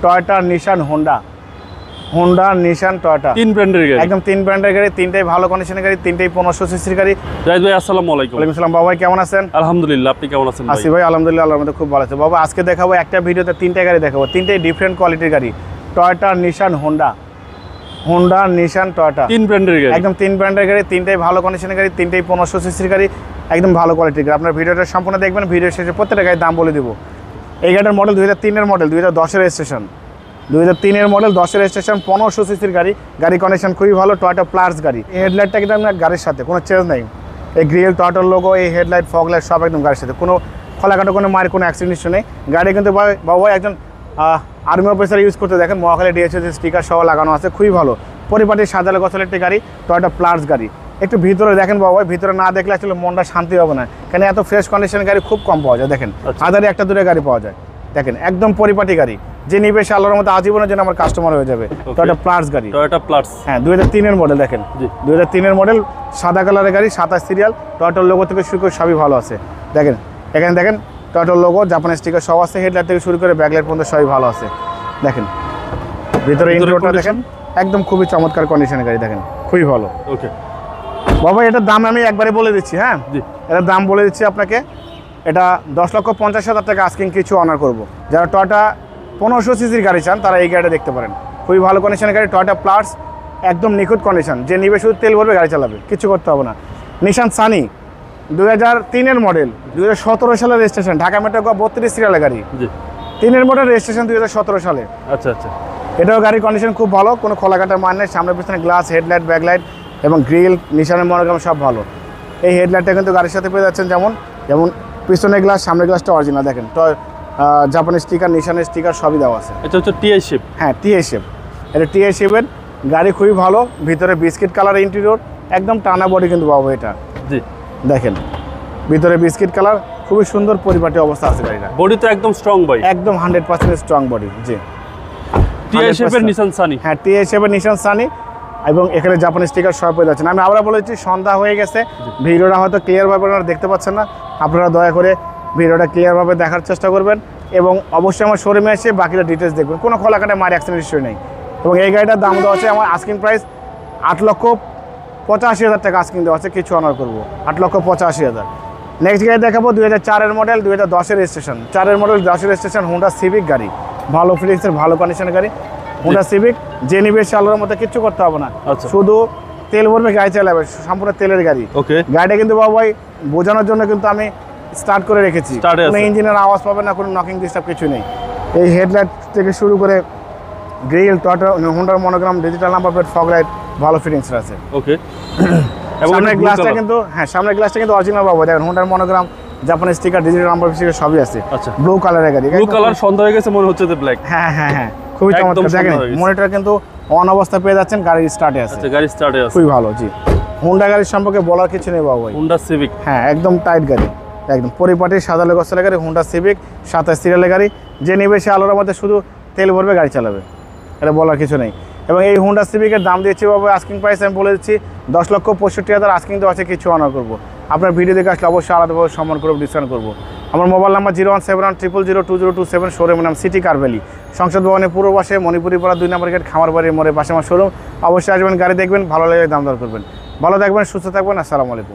Toyota, নিশান, Honda, নিশান, Toyota, তিন ব্র্যান্ডের গাড়ি, একদম তিন ব্র্যান্ডের গাড়ি, তিনটাই ভালো কন্ডিশনের গাড়ি, তিনটাই 1500 সিসির গাড়ি। জাহিদ ভাই আসসালামু আলাইকুম। ওয়ালাইকুম আসসালাম। বাবা কেমন আছেন? আলহামদুলিল্লাহ, আপনি কেমন আছেন? আসি ভাই আলহামদুলিল্লাহ, আল্লাহর মধ্যে খুব ভালো আছে। বাবা আজকে দেখাবো একটা ভিডিওতে তিনটা গাড়ি দেখাবো, তিনটাই ডিফারেন্ট কোয়ালিটির গাড়ি। টয়োটা, নিশান, হোন্ডা, নিশান, টয়োটা, তিন ব্র্যান্ডের গাড়ি, একদম তিন ব্র্যান্ডের গাড়ি, তিনটাই ভালো কন্ডিশনের গাড়ি, তিনটাই 1500 সিসির গাড়ি, একদম ভালো কোয়ালিটির গাড়ি। আপনার ভিডিওটা সম্পূর্ণ দেখবেন, ভিডিও শেষে প্রত্যেকটা গাড়ির দাম বলে দেবো। এই গাড়ির মডেল 2003-এর মডেল, 2010-এর রেজিস্ট্রেশন, 2003-এর মডেল, 10-এর রেজিস্ট্রেশন, 1500 সিসির গাড়ি। গাড়ি কন্ডিশন খুবই ভালো, টয়োটা প্লাস গাড়ি। এই হেডলাইটটা কিন্তু আপনার গাড়ির সাথে কোনো চেঞ্জ নেই। এই গ্রিল, টয়োটার লোগো, এই হেডলাইট, ফগ লাইট সব একদম গাড়ির সাথে, কোনো খোলাকাটো, কোনো মায়ের কোনো অ্যাক্সিডেন্ট ইস্যু নেই। গাড়ি কিন্তু বাবা একজন আর্মি অফিসার ইউজ করতে দেখেন, মহাখালী ডিএসএস স্টিকার সহ লাগানো আছে, খুবই ভালো পরিপাটি সাজালে গোছালে একটি গাড়ি, টয়োটা প্লাস গাড়ি। একটু ভিতরে দেখেন বাবা, ভিতরে না দেখলে আসলে মনটা শান্তি হবে না, কেন এত ফ্রেশ কন্ডিশনের গাড়ি খুব কম পাওয়া যায়। দেখেন হাজারে একটা দূরে গাড়ি পাওয়া যায়, দেখেন একদম পরিপাটি গাড়ি, যে নিবে সে আল্লাহর মতো আজীবনের জন্য আমার কাস্টমার হয়ে যাবে। টয়োটা প্লাস গাড়ি, টয়োটা প্লাস, হ্যাঁ 2003-এর মডেল। দেখেন 2003-এর মডেল, সাদা কালারের গাড়ি, 27 সিরিয়াল, টয়োটার লোগো থেকে শুরু করে সবই ভালো আছে। দেখেন এখানে দেখেন টয়োটার লোগো, জাপানের স্টিকার সব আছে, হেডলাইট থেকে শুরু করে ব্যাকলাইট পর্যন্ত সবই ভালো আছে। দেখেন ভিতরে ইন্টেরিয়রটা দেখেন, একদম খুবই চমৎকার কন্ডিশনের গাড়ি, দেখেন খুবই ভালো। ওকে বাবা এটার দাম আমি একবারে বলে দিচ্ছি, হ্যাঁ এটার দাম বলে দিচ্ছি আপনাকে। এটা 10,50,000 টাকা আস্কিং, কিছু অনার করব। যারা টয়োটা 1500 সিসির গাড়ি চান তারা এই গাড়িটা দেখতে পারেন, খুবই ভালো কন্ডিশনের গাড়ি, টয়োটা প্লাস, একদম নিখুঁত কন্ডিশন, যে নিবে শুধু তেল ভরবে গাড়ি চালাবে, কিছু করতে হবে না। নিশান সানি 2003-এর মডেল, 2017 সালের রেজিস্ট্রেশন, ঢাকা মেট্রো 32 সিরিয়ালের গাড়ি, 3-এর মডেল, রেজিস্ট্রেশন 2017 সালে। আচ্ছা আচ্ছা, এটাও গাড়ির কন্ডিশন খুব ভালো, কোনো খোলাকাটার মান নেই, সামনে পিছনে গ্লাস, হেডলাইট, ব্যাকলাইট এবং গ্রিল, নিশানের মনোগ্রাম সব ভালো। এই হেডলাইটটা কিন্তু গাড়ির সাথে পেয়ে যাচ্ছেন, যেমন পিছনের গ্লাস, সামনের গ্লাসটা অরিজিনাল, দেখেন জাপানের স্টিকার, নিশানের স্টিকার সবই দেওয়া আছে। এটা হচ্ছে টিআই শেপ, হ্যাঁ টিআই শেপ, এটা টিআই শেপের গাড়ি, খুবই ভালো। ভিতরে বিস্কিট কালার ইন্টেরিয়র, একদম টানা বডি কিন্তু বাবু এটা, জি দেখেন ভিতরে বিস্কিট কালার, খুবই সুন্দর পরিপাটি অবস্থা আছে গাড়িটা। বডি তো একদম স্ট্রং ভাই, একদম 100% স্ট্রং বডি, জি। টিআই শেপের নিশান সানি, হ্যাঁ টিআই শেপের নিশান সানি, এবং এখানে জাপানি স্টিকার সব পেয়ে যাচ্ছেন। আমি আবার বলেছি সন্ধ্যা হয়ে গেছে, ভিডিওটা হয়তো ক্লিয়ারভাবে আপনারা দেখতে পাচ্ছেন না, আপনারা দয়া করে ভিডিওটা ক্লিয়ারভাবে দেখার চেষ্টা করবেন এবং অবশ্যই আমার শোরুমে এসে বাকিটা ডিটেলস দেখবেন, কোনো খোলাকাটা মার অ্যাক্সিডেন্ট ইস্যু নেই। এবং এই গাড়িটার দাম দেওয়া আছে আমার আস্কিং প্রাইস 8,85,000 টাকা আস্কিং দেওয়া আছে, কিছু অনার করবো 8,85,000। নেক্সট গাড়ি দেখাবো 2004-এর মডেল, 2010-এর রেজিস্ট্রেশন, 4-এর মডেল, 10-এর রেজিস্ট্রেশন, হোন্ডা সিভিক গাড়ি, ভালো ফিলিংসের ভালো কন্ডিশনের গাড়ি, হোন্ডা সিভিক, যে নিবে সে আল্লাহর মতো কিচ্ছু করতে হবে না, শুধু তেল ভরবে গাড়ি চালাবে, সম্পূর্ণ তেলের গাড়ি। ওকে, গাড়িটা কিন্তু বাবা ভাই বোঝানোর জন্য কিন্তু আমি স্টার্ট করে রেখেছি, কোনো ইঞ্জিনের আওয়াজ পাবে না, কোনো নকিং ডিস্টার্ব কিছু নেই। এই হেডলাইট থেকে শুরু করে গ্রিল, টয়োটা, হোন্ডার monogram, digital number plate, fog light, ভালো ফিটিংস আছে। ওকে, সামনের গ্লাসটা কিন্তু, হ্যাঁ সামনের গ্লাসটা কিন্তু অরিজিনাল বাবা, দেখেন হোন্ডার মনোগ্রাম, জাপানের স্টিকার, ডিজিটাল নাম্বার স্টিকার সবই আছে। আচ্ছা, ব্লু কালারের গাড়ি, ব্লু কালার সন্ধ্যা হয়ে গেছে, মনে হচ্ছে যে ব্ল্যাক। হ্যাঁ হ্যাঁ হ্যাঁ, খুবই চমৎকার। দেখেন মনিটর কিন্তু অন অবস্থা পেয়ে যাচ্ছেন, গাড়ি স্টার্টে আছে। আচ্ছা, গাড়ি স্টার্টে আছে, খুবই ভালো। জি, হোন্ডা গাড়ির সম্পর্কে বলার কিছু নেই বাবা, হোন্ডা সিভিক, হ্যাঁ একদম টাইট গাড়ি, একদম পরিপাটি সাজালে গোছালে গাড়ি, হোন্ডা সিভিক, 27 সিরিয়ালের গাড়ি, যে নেবে সে আলোর মধ্যে শুধু তেল ভরবে গাড়ি চালাবে, এটা বলার কিছু নেই। এবং এই হোন্ডা সিভিকের দাম দিয়েছি বাবা, আস্কিং প্রাইস আমি বলে দিচ্ছি 10,65,000 আস্কিং দেওয়া আছে, কিছু অনার করবো। আপনার ভিডিও দেখে আসলে অবশ্যই আলাদাভাবে সম্মান করবো, ডিসকাউন্ট করবো। আমার মোবাইল নাম্বার 01710002027, শোরুমের নাম সিটি কার ভ্যালি, সংসদ ভবনের পূর্ব পাশে, মণিপুরি পাড়া 2 নম্বর গেট, খামার বাড়ির মোড়ে পাশে আমার শোরুম। অবশ্যই আসবেন, গাড়ি দেখবেন, ভালো লাগে দাম দর করবেন। ভালো থাকবেন, সুস্থ থাকবেন, আসসালামু আলাইকুম।